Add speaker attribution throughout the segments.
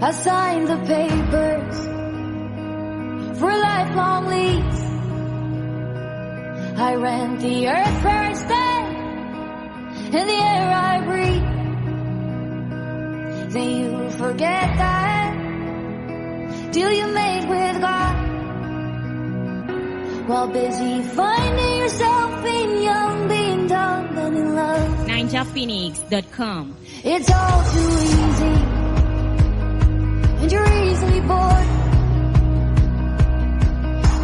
Speaker 1: I signed the papers for a lifelong lease. I rent the earth where I stand and the air I breathe. Then you forget that deal you made with God, while busy finding yourself being young, being dumb, and in love.
Speaker 2: NinjaPhoenix.com.
Speaker 1: It's all too easy, and you're easily bored.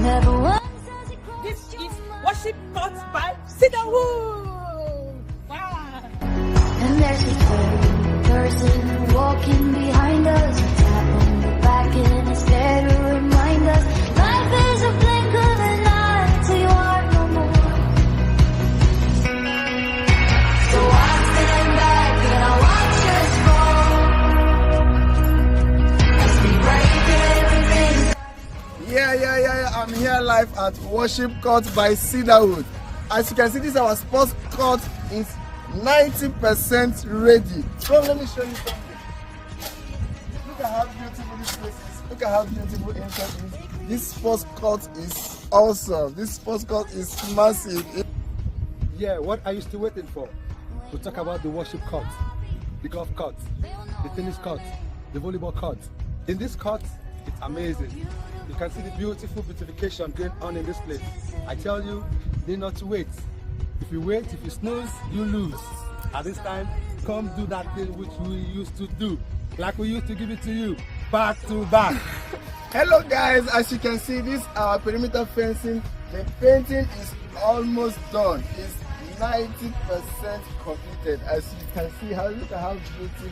Speaker 1: Never once has it crossed.
Speaker 3: This is Worship Thoughts by Cedarwood. Wow.
Speaker 1: And there's this third person walking behind us, a tap on the back and a stare to remind us life is a blink of an eye till you are no more. So I stand back and I watch us fall as we break everything.
Speaker 4: Yeah. I'm here live at Worship Court by Cedarwood. As you can see, this is our sports court. It's 90% ready. So let me show you something. Look at how beautiful this place is. Look at how beautiful inside is. This sports court is awesome. This sports court is massive.
Speaker 5: Yeah, what are you still waiting for? We'll talk about the worship court, the golf court, the tennis court, the volleyball court. In this court, it's amazing. You can see the beautiful beautification going on in this place. I tell you, need not to wait. If you wait, if you snooze, you lose. At this time, come do that thing which we used to do. Like we used to give it to you, back to back.
Speaker 4: Hello guys, as you can see, this our perimeter fencing. The painting is almost done. It's 90% completed. As you can see, look at how beautiful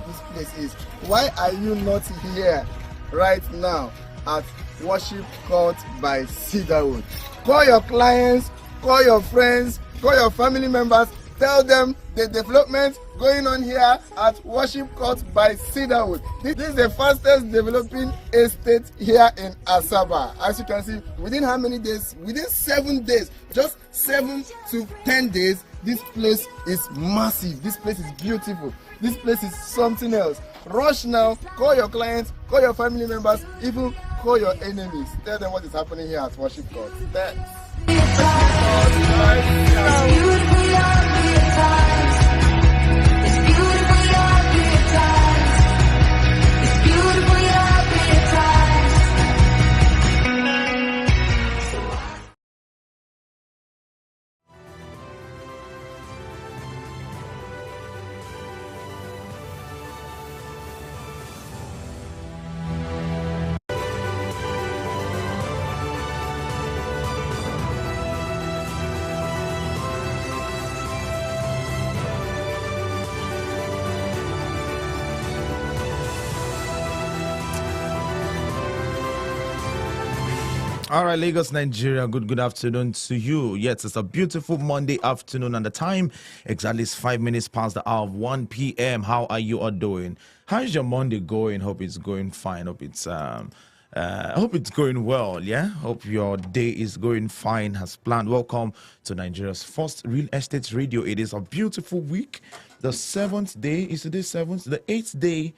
Speaker 4: this place is. Why are you not here right now at Worship Court by Cedarwood? Call your clients, call your friends, call your family members, tell them the development going on here at Worship Court by Cedarwood. This is the fastest developing estate here in Asaba. As you can see, within how many days? Within 7 days, just 7 to 10 days, this place is massive. This place is beautiful. This place is something else. Rush now, call your clients, call your family members, even call your enemies. Tell them what is happening here at Worship Court. Thanks.
Speaker 6: All right, Lagos, Nigeria, good afternoon to you. Yes, it's a beautiful Monday afternoon, and the time exactly is 5 minutes past the hour of 1 p.m. How are you all doing? How's your Monday going? Hope it's going fine. Hope it's going well. Yeah, hope your day is going fine as planned. Welcome to Nigeria's first real estate radio. It is a beautiful week. The 7th day is today 7th, the 8th day,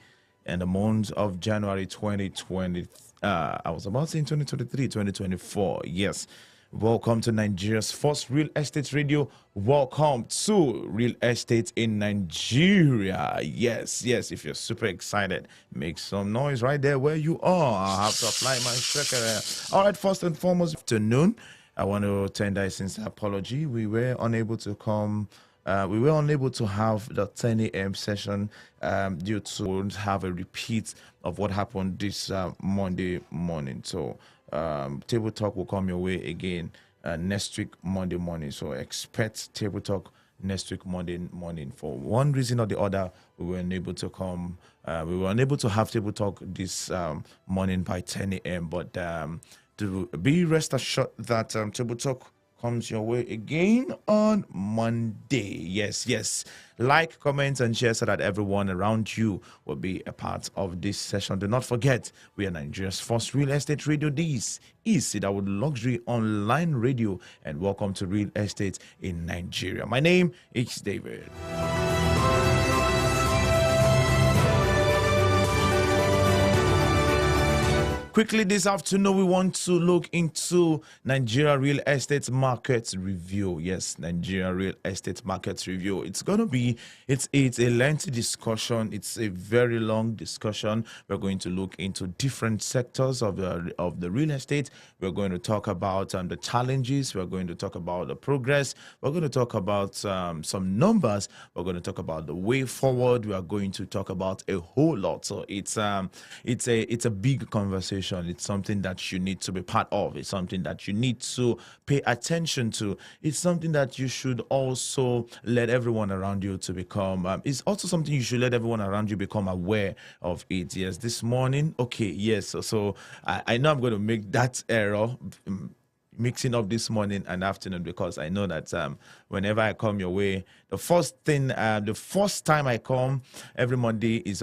Speaker 6: in the month of January 2023. I was about saying 2023, 2024. Yes. Welcome to Nigeria's first real estate radio. Welcome to Real Estate in Nigeria. Yes. If you're super excited, make some noise right there where you are. I'll have to apply my shaker. All right, first and foremost, afternoon. I want to tender a sincere apology. We were unable to come. We were unable to have the 10 a.m. session due to have a repeat of what happened this Monday morning. So Table Talk will come your way again next week, Monday morning. So expect Table Talk next week, Monday morning. For one reason or the other, we were unable to come. We were unable to have Table Talk this morning by 10 a.m. But to be rest assured that Table Talk comes your way again on Monday. Yes. Like, comment, and share so that everyone around you will be a part of this session. Do not forget, we are Nigeria's first real estate radio. This is Cedarwood Luxury Online Radio, and welcome to Real Estate in Nigeria. My name is David. quickly this afternoon, we want to look into Nigeria real estate market review. Yes, Nigeria real estate market review. It's a lengthy discussion. It's a very long discussion. We're going to look into different sectors of the real estate. We're going to talk about the challenges. We're going to talk about the progress. We're going to talk about some numbers. We're going to talk about the way forward. We are going to talk about a whole lot. So it's a big conversation. It's something that you need to be part of. It's something that you need to pay attention to. It's something that you should also let everyone around you to become. It's also something you should let everyone around you become aware of it. Yes, this morning. Okay, yes. So I know I'm going to make that error. Mixing up this morning and afternoon, because I know that whenever I come your way, the first time I come every Monday is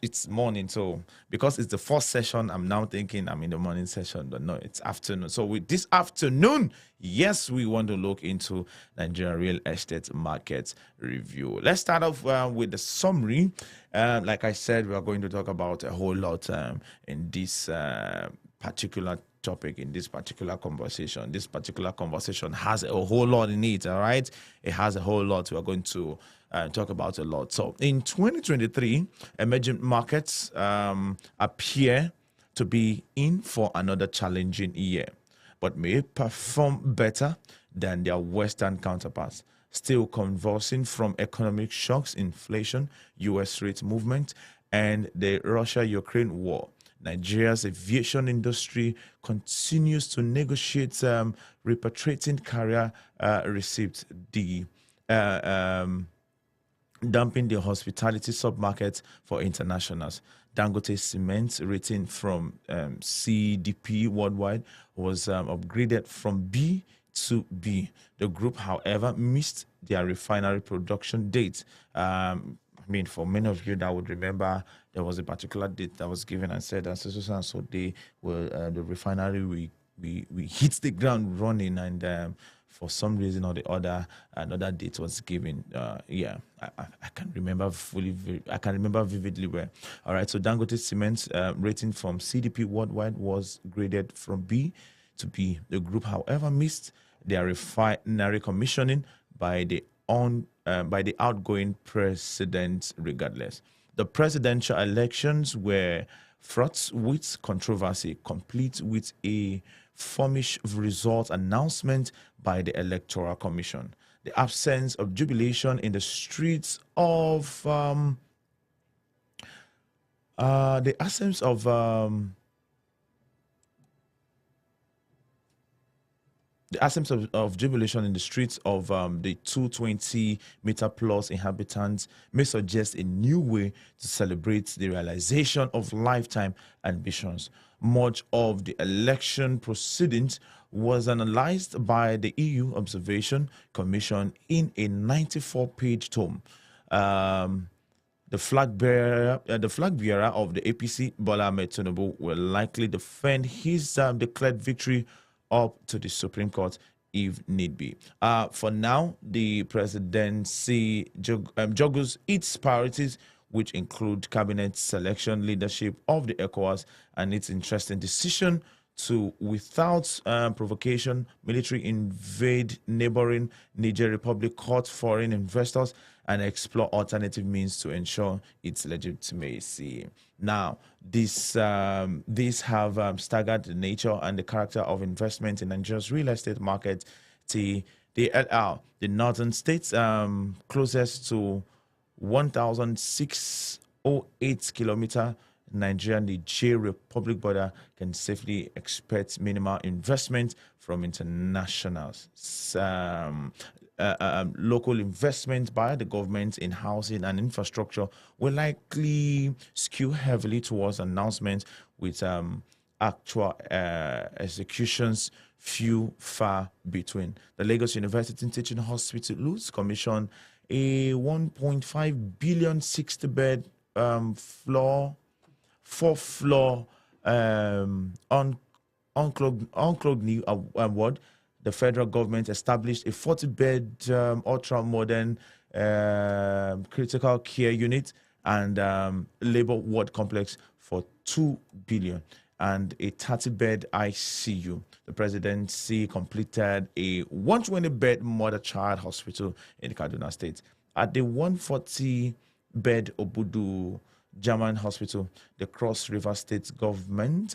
Speaker 6: it's morning. So because it's the first session, I'm now thinking I'm in the morning session, but no, it's afternoon. So with this afternoon, yes, we want to look into Nigeria real estate market review. Let's start off with the summary. Like I said, we are going to talk about a whole lot in this particular topic, in this particular conversation. This particular conversation has a whole lot in it. All right, it has a whole lot. We are going to talk about a lot. So in 2023, emerging markets appear to be in for another challenging year, but may perform better than their Western counterparts, still convulsing from economic shocks, inflation, US rate movement, and the Russia-Ukraine war. Nigeria's aviation industry continues to negotiate repatriating carrier receipts, dumping the hospitality submarket for internationals. Dangote Cement rating from CDP worldwide was upgraded from B to B. The group, however, missed their refinery production date. For many of you that would remember, there was a particular date that was given and said that so they were the refinery we hit the ground running, and for some reason or the other, another date was given. I can remember I can remember vividly well. All right, so Dangote Cement rating from CDP worldwide was graded from B to B. The group, however, missed their refinery commissioning by the outgoing president regardless. The presidential elections were fraught with controversy, complete with a formish result announcement by the Electoral Commission. The absence of jubilation in the streets of jubilation in the streets of the 220-meter plus inhabitants may suggest a new way to celebrate the realization of lifetime ambitions. Much of the election proceedings was analyzed by the EU Observation Commission in a 94-page tome. The flag bearer of the APC, Bola Ahmed Tinubu, will likely defend his declared victory up to the Supreme Court if need be. For now, the presidency juggles its priorities, which include cabinet selection, leadership of the ECOWAS, and its interesting decision to, without provocation, military invade neighboring Niger Republic, court foreign investors, and explore alternative means to ensure its legitimacy. Now, these have staggered the nature and the character of investment in Nigeria's real estate market. The northern states closest to 1,608 kilometer Niger Republic border can safely expect minimal investment from internationals. Local investment by the government in housing and infrastructure will likely skew heavily towards announcements, with actual executions few far between. The Lagos University Teaching Hospitals commissioned a 1.5 billion 60-bed fourth-floor unclogged new ward. The federal government established a 40-bed ultra-modern critical care unit and labor ward complex for 2 billion. and a 30-bed ICU. The presidency completed a 120-bed mother-child hospital in Kaduna State. At the 140-bed Obudu German Hospital, the Cross River State government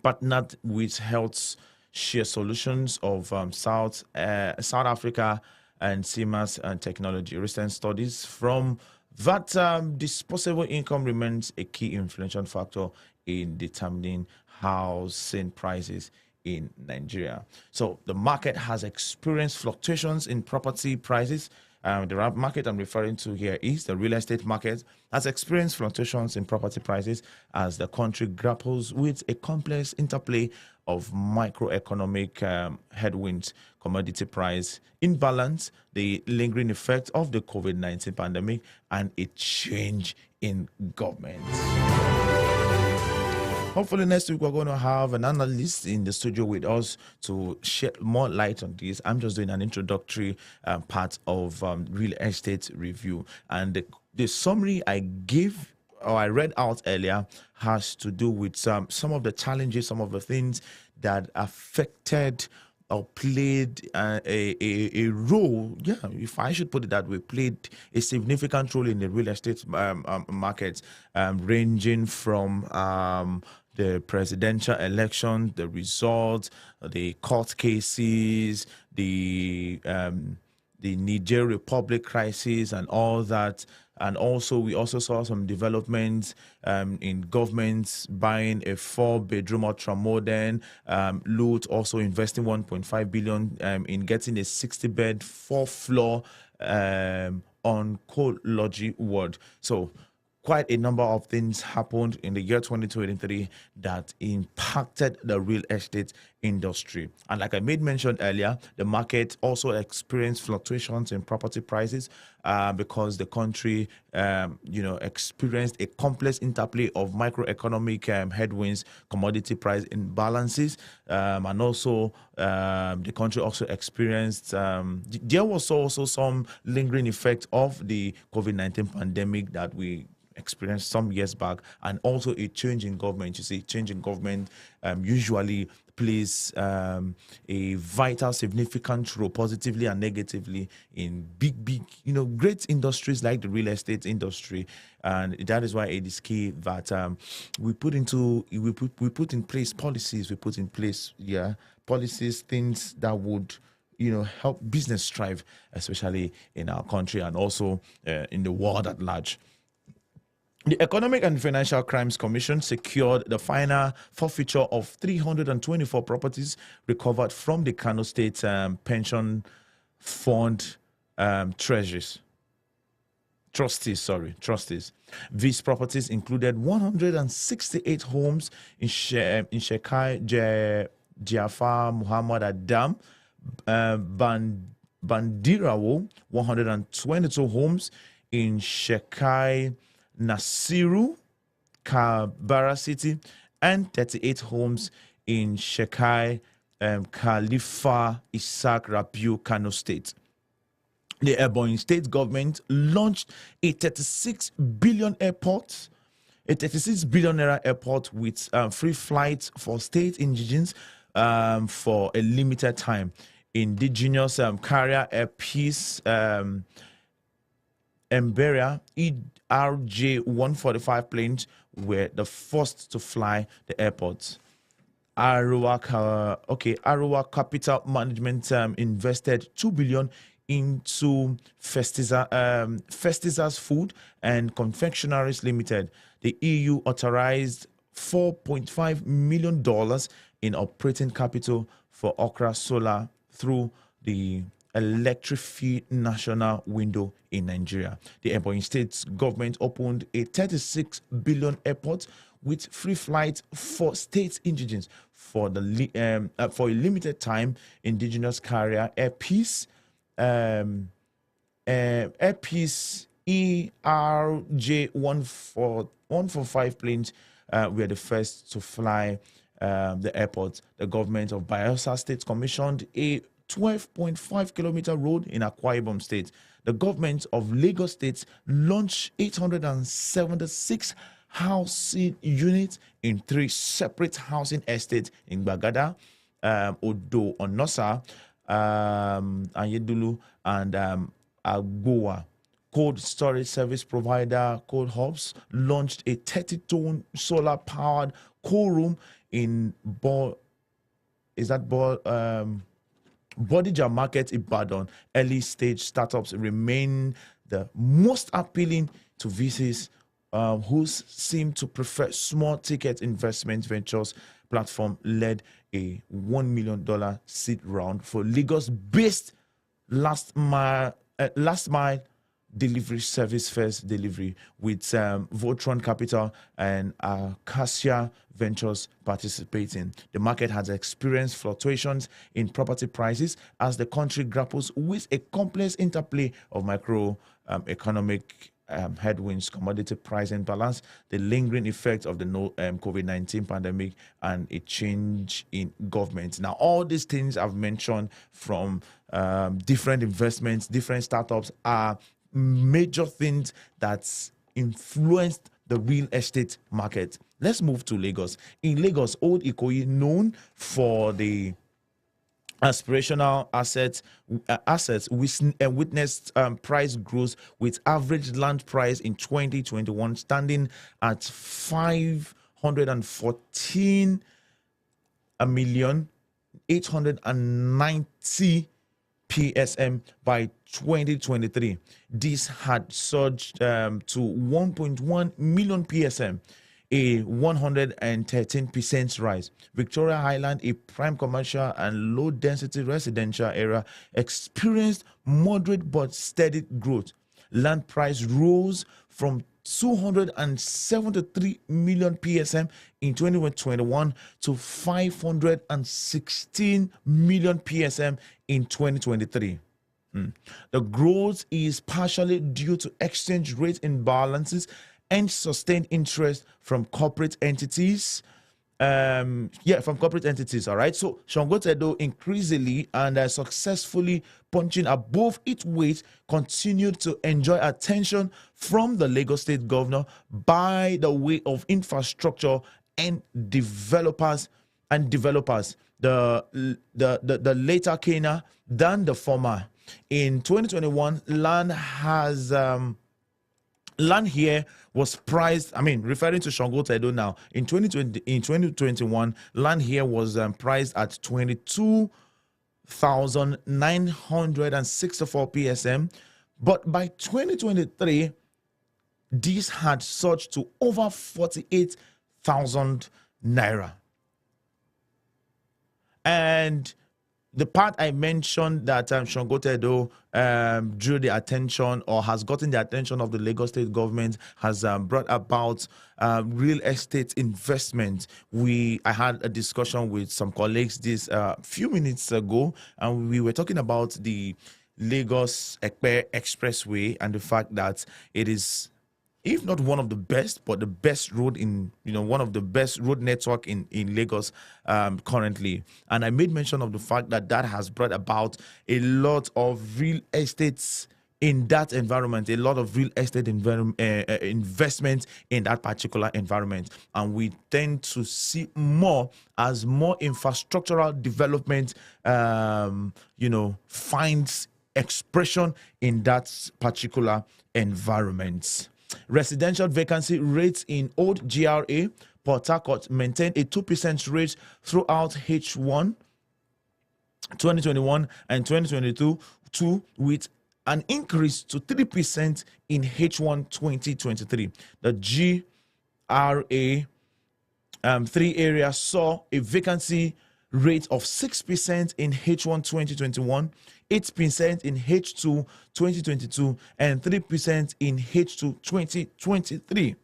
Speaker 6: partnered with Health Share Solutions of South Africa and CMAS and Technology. Recent studies from that disposable income remains a key influential factor in determining housing prices in Nigeria. So the market has experienced fluctuations in property prices. The market I'm referring to here is the real estate market has experienced fluctuations in property prices as the country grapples with a complex interplay of microeconomic headwinds, commodity price imbalance, the lingering effect of the COVID-19 pandemic, and a change in government. Hopefully next week we're going to have an analyst in the studio with us to shed more light on this. I'm just doing an introductory part of real estate review, and the summary I gave or I read out earlier has to do with some of the challenges, some of the things that affected or played a role, yeah, if I should put it that way, played a significant role in the real estate market, ranging from the presidential election, the results, the court cases, the Niger Republic crisis, and all that. And also, we also saw some developments in governments buying a 4-bedroom ultra-modern, Loot also investing 1.5 billion in getting a 60-bed, 4-floor oncology ward. So quite a number of things happened in the year 2023 that impacted the real estate industry. And like I made mention earlier, the market also experienced fluctuations in property prices because the country, experienced a complex interplay of microeconomic headwinds, commodity price imbalances, and also the country also experienced, there was also some lingering effect of the COVID-19 pandemic that we experienced some years back, and also a change in government. You see, change in government usually plays a vital, significant role, positively and negatively, in big, great industries like the real estate industry. And that is why it is key that we put in place policies. We put in place, policies, things that would help business thrive, especially in our country and also in the world at large. The Economic and Financial Crimes Commission secured the final forfeiture of 324 properties recovered from the Kano State Pension Fund trustees. These properties included 168 homes in Shekai Jafar Muhammad Adam, Bandirawo, 122 homes in Shekai Nasiru, Kabara City, and 38 homes in Shekai Khalifa Isaac Rabiu, Kano State. The Ebonyi State government launched a 36 billion naira airport with free flights for state indigenes for a limited time. Indigenous carrier Air Peace Embera RJ-145 planes were the first to fly the airport. Arua Capital Management invested 2 billion into Festizas Food and Confectionaries Limited. The EU authorized $4.5 million in operating capital for Okra Solar through the Electrify National Window in Nigeria. The Ebonyi State government opened a 36 billion airport with free flights for state indigenes for a limited time. Indigenous carrier Air Peace ERJ-145 planes were the first to fly the airport. The government of Bayelsa State commissioned a 12.5-kilometer road in Akwa Ibom State. The government of Lagos State launched 876 housing units in 3 separate housing estates in Bagada, Odo Onosa, Anyedulu, and Agboa. Cold storage service provider Cold Hubs launched a 30-ton solar-powered cool room in Bodija Market, Ibadan. Early stage startups remain the most appealing to VCs who seem to prefer small ticket investment ventures. Platform led a $1 million seed round for Lagos-based last mile delivery service first delivery with Voltron Capital and Acacia Ventures participating. The market has experienced fluctuations in property prices as the country grapples with a complex interplay of economic headwinds, commodity price imbalance, the lingering effects of the COVID-19 pandemic, and a change in government. Now, all these things I've mentioned from different investments, different startups are major things that's influenced the real estate market. Let's move to Lagos. In Lagos, Old Ikoyi, known for the aspirational assets witnessed price growth, with average land price in 2021 standing at 514,890 PSM by 2023. This had surged to 1.1 million PSM, a 113% rise. Victoria Highland, a prime commercial and low-density residential area, experienced moderate but steady growth. Land price rose from 273 million PSM in 2021 to 516 million PSM in 2023. The growth is partially due to exchange rate imbalances and sustained interest from corporate entities. All right. So Shangote Edo increasingly and successfully punching above its weight continued to enjoy attention from the Lagos State Governor by the way of infrastructure and developers. The later keener than the former. In 2021, land here was priced, referring to Shangote Edo now. In 2021, land here was priced at 22,964 PSM. But by 2023, this had surged to over 48,000 naira. And the part I mentioned that Shangote Edo drew the attention or has gotten the attention of the Lagos State government has brought about real estate investment. I had a discussion with some colleagues this few minutes ago, and we were talking about the Lagos Ekpe Expressway and the fact that it is, if not one of the best, but the best road in, one of the best road network in Lagos currently. And I made mention of the fact that has brought about a lot of real estates in that environment, a lot of real estate investment in that particular environment. And we tend to see more as more infrastructural development, finds expression in that particular environment. Residential vacancy rates in Old GRA, Port Harcourt, maintained a 2% rate throughout H1 2021 and 2022, with an increase to 3% in H1 2023. The GRA 3 areas saw a vacancy rate of 6% in H1 2021, 8% in H2 2022, and 3% in H2 2023.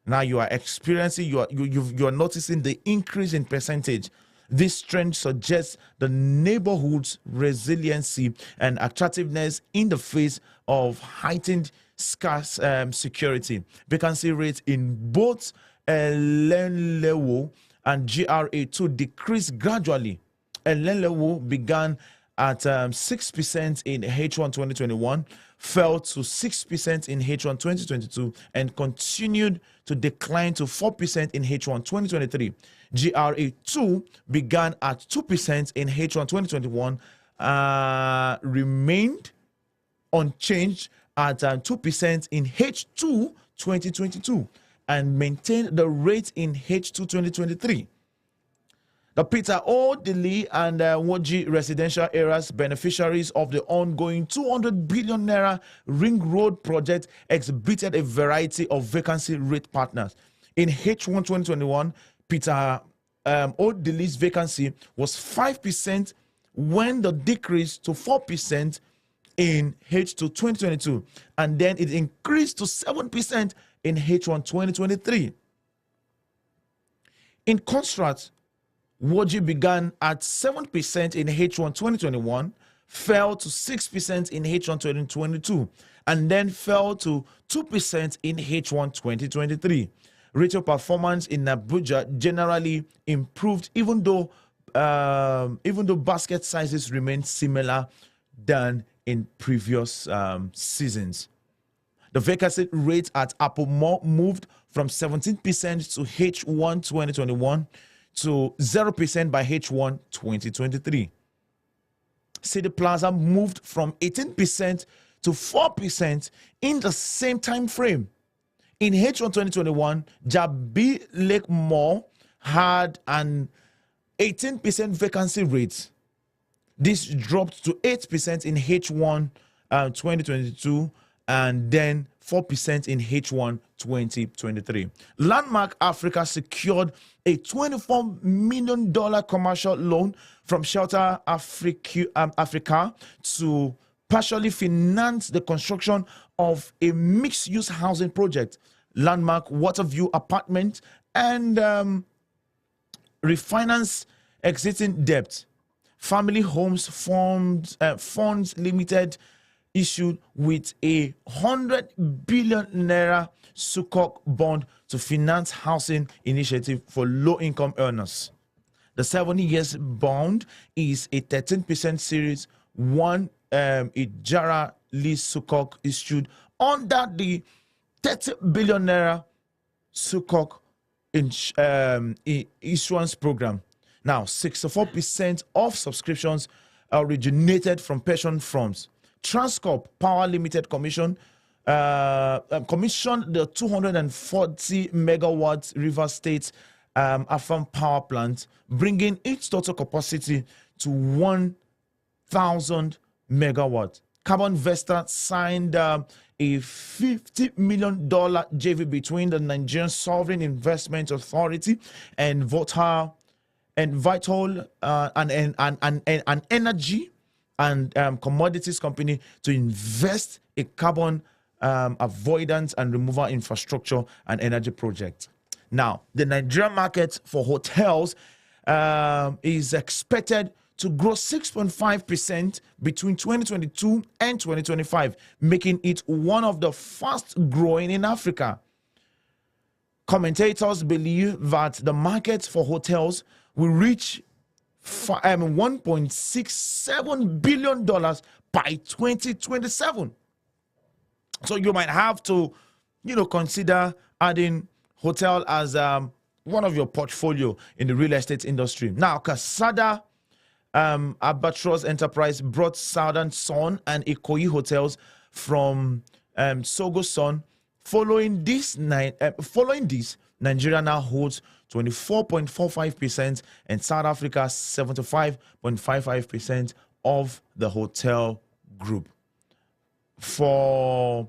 Speaker 6: Now you are experiencing, you are noticing the increase in percentage. This trend suggests the neighborhood's resiliency and attractiveness in the face of heightened scarce security. Vacancy rates in both Elenlewo and GRA2 decreased gradually. Elenlewo began at 6% in H1 2021, fell to 6% in H1 2022, and continued to decline to 4% in H1 2023. GRA2 began at 2% in H1 2021, remained unchanged at 2% in H2 2022, and maintained the rate in H2 2023. The Peter O. Dili and Woji residential areas, beneficiaries of the ongoing 200 billion naira ring road project, exhibited a variety of vacancy rate patterns. In H1 2021, Peter O. Dili's vacancy was 5% when the decrease to 4% in H2 2022, and then it increased to 7% in H1 2023. In contrast, Woji began at 7% in H1 2021, fell to 6% in H1 2022, and then fell to 2% in H1 2023. Retail performance in Abuja generally improved, even though basket sizes remained similar than in previous seasons. The vacancy rate at Apple Mall moved from 17% to H1 2021 to 0% by H1 2023. City Plaza moved from 18% to 4% in the same time frame. In H1 2021, Jabi Lake Mall had an 18% vacancy rate. This dropped to 8% in H1 2022, and then 4% in H1 2023. Landmark Africa secured a $24 million commercial loan from Shelter Africa to partially finance the construction of a mixed-use housing project. Landmark Waterview Apartment and refinance existing debt. Family Homes Funds Limited issued with a 100 billion naira Sukuk bond to finance housing initiative for low-income earners. The 7 years bond is a 13% series, one Ijara lease Sukuk issued under the 30 billion naira Sukuk issuance program. Now, 64% of subscriptions originated from pension funds. Transcorp Power Limited commissioned the 240 megawatts River State Afam power plant, bringing its total capacity to 1,000 megawatts. Carbon Vesta signed a $50 million JV between the Nigerian Sovereign Investment Authority and Vital an energy and commodities company to invest in carbon avoidance and removal infrastructure and energy projects. Now, the Nigerian market for hotels is expected to grow 6.5% between 2022 and 2025, making it one of the fast growing in Africa. Commentators believe that the market for hotels will reach $1.67 billion by 2027. So you might have to, consider adding hotel as one of your portfolio in the real estate industry. Now, Casada Albatross Enterprise brought Southern Sun and Ikoyi hotels from Sogo Sun. Following this, Nigeria now holds 24.45% and South Africa 75.55% of the hotel group. For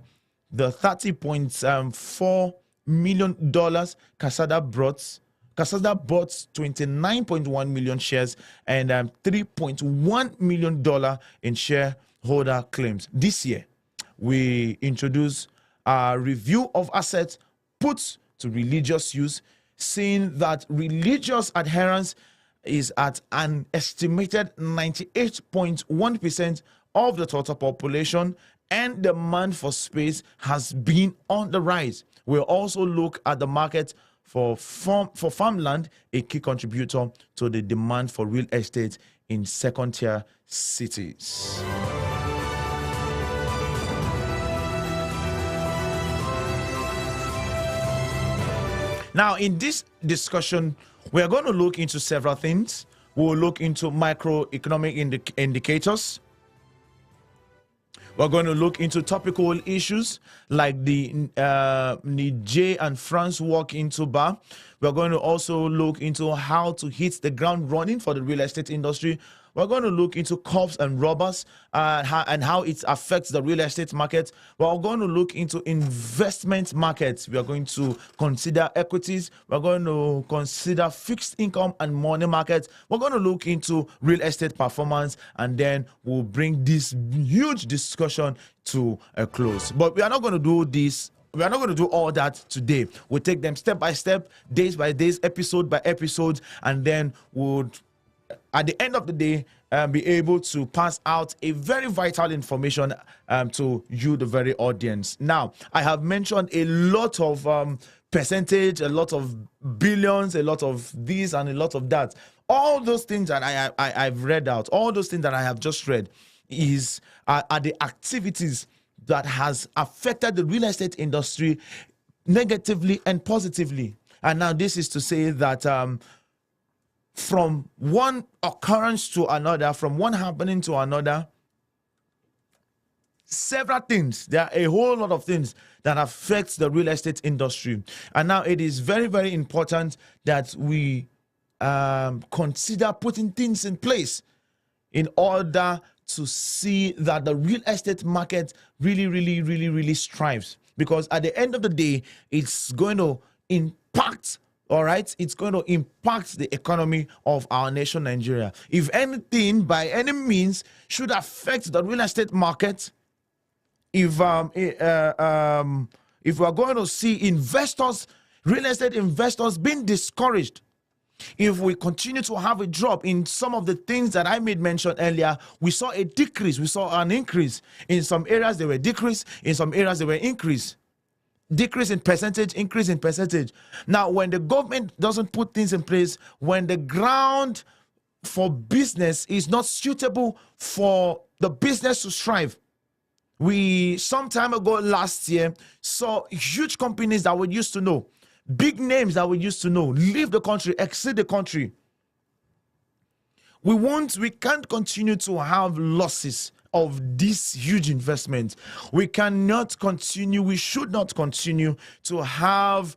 Speaker 6: the $30.4 million Casada bought 29.1 million shares and $3.1 million in shareholder claims. This year, we introduce a review of assets put to religious use, seeing that religious adherence is at an estimated 98.1% of the total population, and demand for space has been on the rise. We'll also look at the market for farmland, a key contributor to the demand for real estate in second-tier cities. Now, in this discussion, we are going to look into several things. We'll look into microeconomic indicators. We're going to look into topical issues like the Niger and France walk into bar. We're going to also look into how to hit the ground running for the real estate industry. We're going to look into cops and robbers and how it affects the real estate market. We're going to look into investment markets. We are going to consider equities. We're going to consider fixed income and money markets. We're going to look into real estate performance, and then we'll bring this huge discussion to a close. But we are not going to do this. We are not going to do all that today. We'll take them step by step, days by days, episode by episode, and then we'll, at the end of the day, be able to pass out a very vital information to you, the very audience. Now, I have mentioned a lot of percentage, a lot of billions, a lot of this and a lot of that. All those things that I've read out, all those things that I have just read are the activities that has affected the real estate industry negatively and positively. And now this is to say that from one occurrence to another, from one happening to another, several things, there are a whole lot of things that affects the real estate industry. And now it is very, very important that we consider putting things in place in order to see that the real estate market really strives. Because at the end of the day, it's going to impact, all right? It's going to impact the economy of our nation, Nigeria. If anything, by any means, should affect the real estate market, if we are going to see investors, real estate investors being discouraged, if we continue to have a drop in some of the things that I made mention earlier, we saw a decrease, we saw an increase. In some areas they were decreased, in some areas they were increased. Decrease in percentage, increase in percentage. Now, when the government doesn't put things in place, when the ground for business is not suitable for the business to strive, we some time ago last year saw huge companies that we used to know, big names that we used to know, leave the country, exit the country. We can't continue to have losses of this huge investment. We cannot continue, we should not continue to have,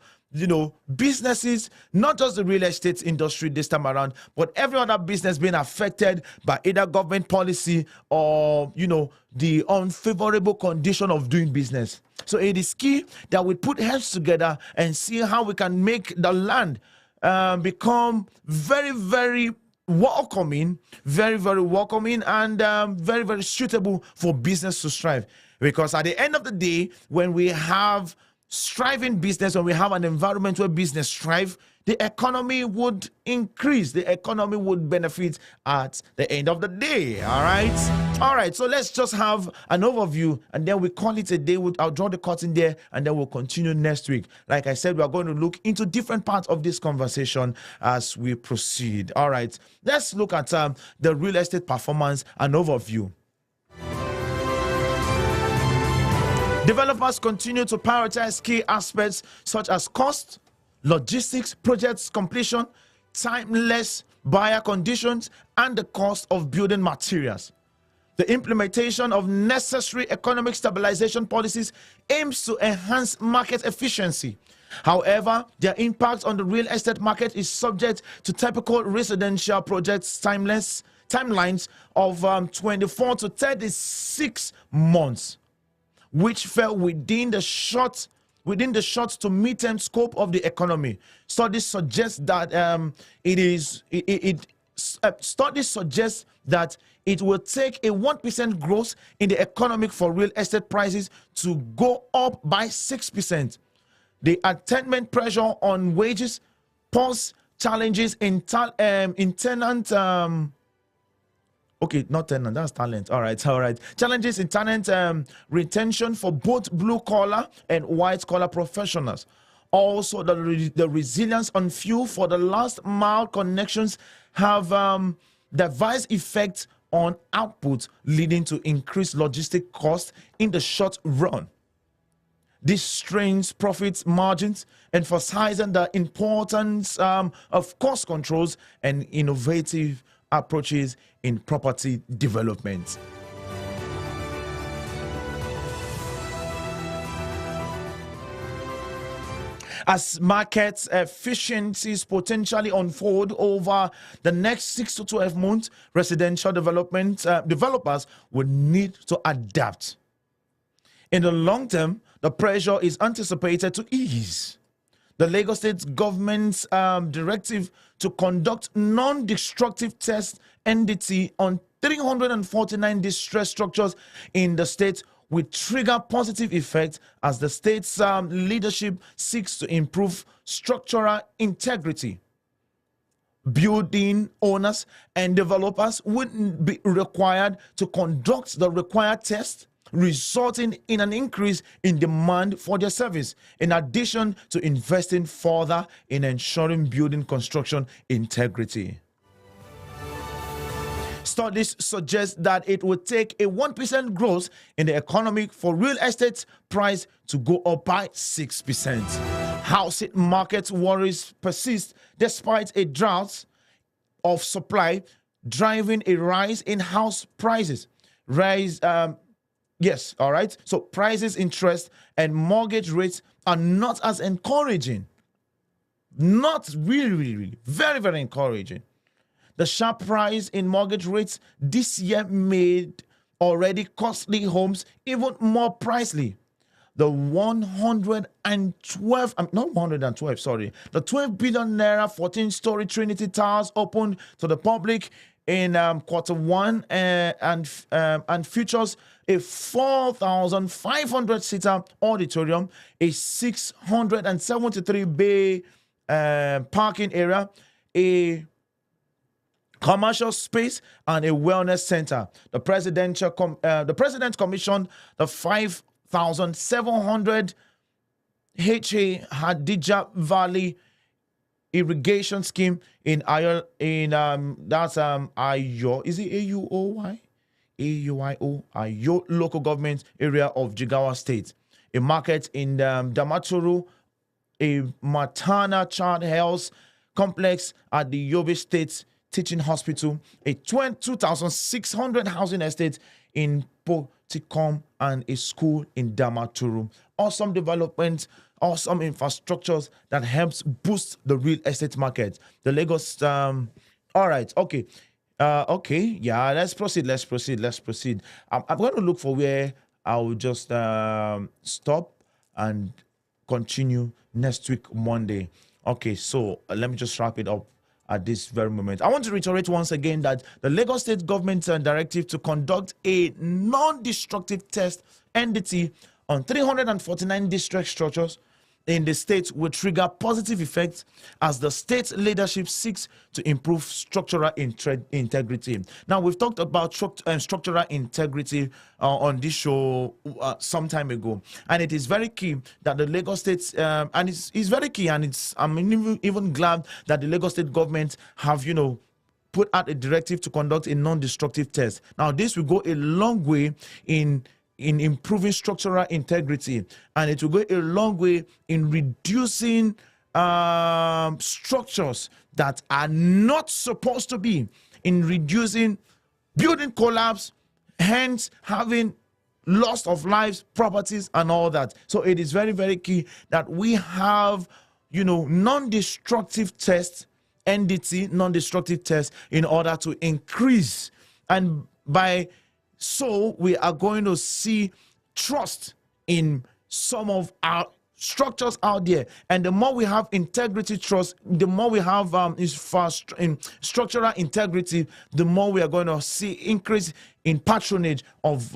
Speaker 6: businesses, not just the real estate industry this time around, but every other business being affected by either government policy or, the unfavorable condition of doing business. So it is key that we put heads together and see how we can make the land become very, very welcoming, very, very welcoming, and very, very suitable for business to strive. Because at the end of the day, when we have striving business, when we have an environment where business strive, the economy would increase, the economy would benefit at the end of the day. All right, so let's just have an overview and then we call it a day. I'll draw the curtain there and then we'll continue next week. Like I said, we're going to look into different parts of this conversation as we proceed. All right, let's look at the real estate performance and overview. Developers continue to prioritize key aspects such as cost, logistics, projects completion, timeless buyer conditions, and the cost of building materials. The implementation of necessary economic stabilization policies aims to enhance market efficiency. However, their impact on the real estate market is subject to typical residential projects timelines of 24 to 36 months. Which fell within the short to mid-term scope of the economy. Studies suggest that studies suggest that it will take a 1% growth in the economy for real estate prices to go up by 6%. The attainment pressure on wages pose challenges in tenant. Okay, not tenant, that's talent. All right. Challenges in tenant retention for both blue-collar and white-collar professionals. Also, the resilience on fuel for the last-mile connections have devised effects on output, leading to increased logistic costs in the short run. This strains profit margins, emphasizing the importance of cost controls and innovative approaches in property development. As market efficiencies potentially unfold over the next 6 to 12 months, residential developers will need to adapt. In the long term, the pressure is anticipated to ease. The Lagos State government's directive to conduct non-destructive test NDT on 349 distressed structures in the state will trigger positive effect as the state's leadership seeks to improve structural integrity. Building owners and developers would be required to conduct the required tests, resulting in an increase in demand for their service, in addition to investing further in ensuring building construction integrity. Studies suggest that it would take a 1% growth in the economy for real estate price to go up by 6%. Housing market worries persist despite a drought of supply driving a rise in house prices. So prices, interest, and mortgage rates are not as encouraging. Not really, very, very encouraging. The sharp rise in mortgage rates this year made already costly homes even more pricey. The 12 billion naira 14-story Trinity Towers opened to the public in Q1 and features a 4,500-seater auditorium, a 673-bay parking area, a commercial space, and a wellness center. The president commissioned the 5,700 HA Hadija Valley irrigation scheme in Ayo, is it AUOY? AUIO, Ayo local government area of Jigawa State. A market in Damaturu, a maternal child health complex at the Yobe State Teaching Hospital, a 2,600 housing estate in Poticom, and a school in Damaturu. Awesome development, awesome infrastructures that helps boost the real estate market. The Lagos, all right, okay. Let's proceed. I'm going to look for where I will just stop and continue next week, Monday. Okay, so let me just wrap it up at this very moment. I want to reiterate once again that the Lagos State government directive to conduct a non-destructive test NDT on 349 district structures in the state will trigger positive effects as the state leadership seeks to improve structural integrity. Now, we've talked about structural integrity on this show some time ago, and it is very key that the Lagos State, and it's very key, and I'm even glad that the Lagos State government have, put out a directive to conduct a non-destructive test. Now, this will go a long way in improving structural integrity, and it will go a long way in reducing structures that are not supposed to be, in reducing building collapse, hence having loss of lives, properties, and all that. So it is very, very key that we have, non-destructive tests, NDT, non-destructive tests, in order to increase, and so we are going to see trust in some of our structures out there. And the more we have integrity trust, the more we have in structural integrity, the more we are going to see increase in patronage of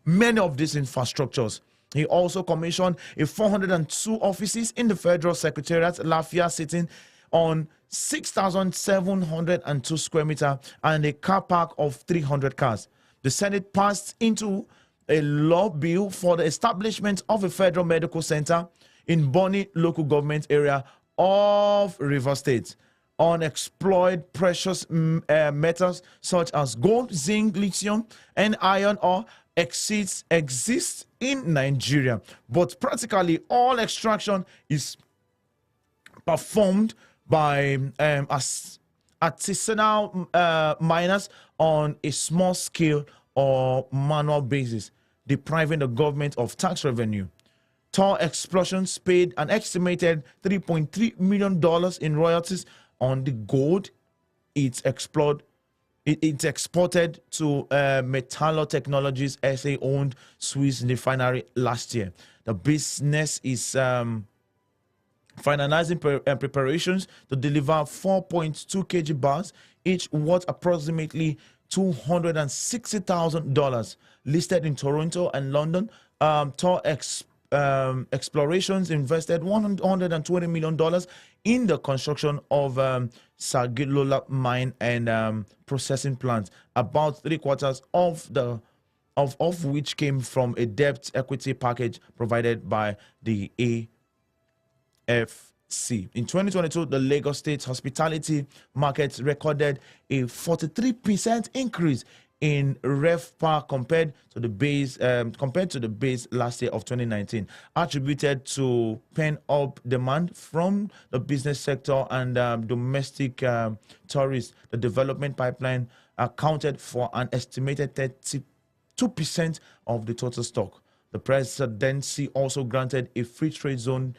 Speaker 6: many of these infrastructures. He also commissioned 402 offices in the Federal Secretariat, Lafia, sitting on 6,702 square meters and a car park of 300 cars. The Senate passed into a law bill for the establishment of a federal medical center in Bonny local government area of Rivers State. Unexplored precious metals such as gold, zinc, lithium, and iron ore exists in Nigeria, but practically all extraction is performed by artisanal miners on a small scale or manual basis, depriving the government of tax revenue. Tor explosions paid an estimated $3.3 million in royalties on the gold it's exported to Metallo Technologies SA owned Swiss refinery last year. The business is finalizing preparations to deliver 4.2 kg bars, each worth approximately $260,000. Listed in Toronto and London, Tor Explorations invested $120 million in the construction of Sagilola mine and processing plant, about 3/4 of which came from a debt equity package provided by the AFC. In 2022, the Lagos State hospitality market recorded a 43% increase in RevPAR compared to the base last year of 2019, attributed to pent-up demand from the business sector and domestic tourists. The development pipeline accounted for an estimated 32% of the total stock. The presidency also granted a free trade zone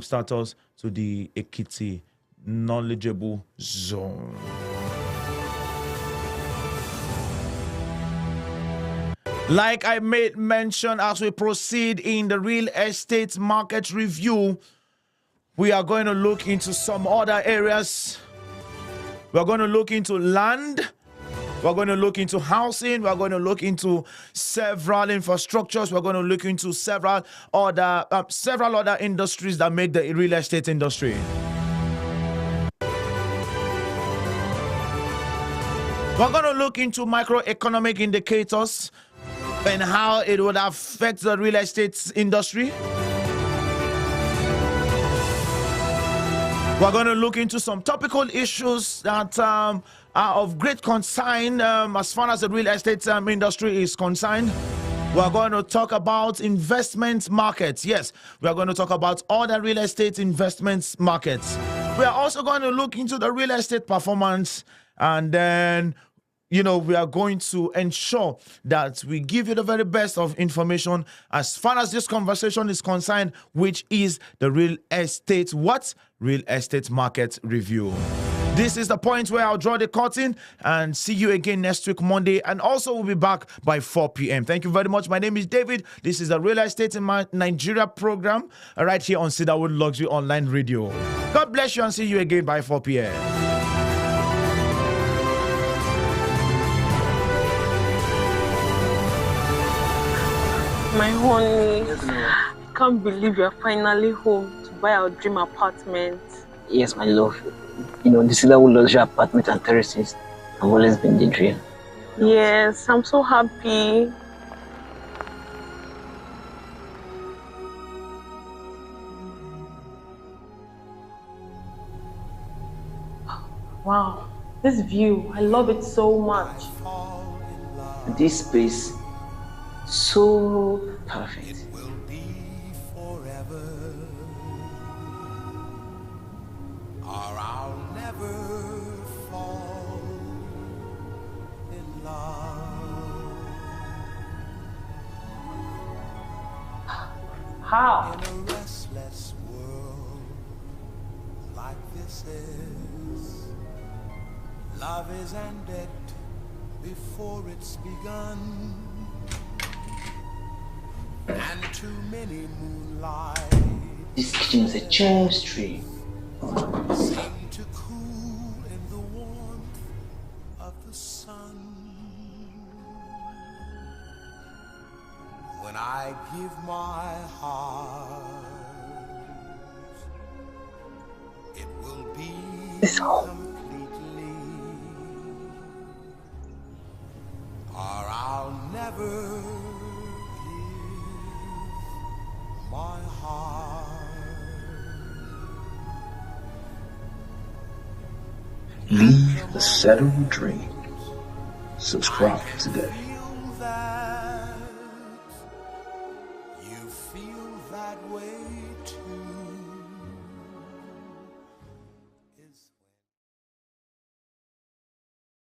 Speaker 6: status to the Ekiti knowledgeable zone. Like I made mention as we proceed in the real estate market review, we are going to look into some other areas. We're going to look into land. We're going to look into housing. We're going to look into several infrastructures. We're going to look into several other industries that make the real estate industry. We're going to look into microeconomic indicators and how it would affect the real estate industry. We're going to look into some topical issues that are of great concern as far as the real estate industry is concerned. We're going to talk about investment markets. Yes, we are going to talk about all the real estate investment markets. We are also going to look into the real estate performance, and then we are going to ensure that we give you the very best of information as far as this conversation is concerned, which is the real estate market review. This is the point where I'll draw the curtain and see you again next week, Monday. And also we'll be back by 4 p.m. Thank you very much. My name is David. This is the Real Estate in Nigeria program right here on Cedarwood Luxury Online Radio. God bless you and see you again by 4 p.m.
Speaker 7: My honey, I can't believe you're finally home to buy our dream apartment.
Speaker 8: Yes, my love. The Cedarwood luxury apartment and terraces have always been the dream.
Speaker 7: Yes, I'm so happy. Wow, this view, I love it so much.
Speaker 8: This space, so perfect.
Speaker 9: It will be forever, or I'll never fall in love.
Speaker 7: How?
Speaker 9: In a restless world like this is, love is ended before it's begun. And too many moonlight
Speaker 8: This kitchen is a cherry tree.
Speaker 9: seem to cool in the warmth of the sun. When I give my heart, it will be
Speaker 8: This home.
Speaker 9: completely, or I'll never my heart.
Speaker 10: Leave the Cedarwood dream. Subscribe today.
Speaker 9: Feel that feel that way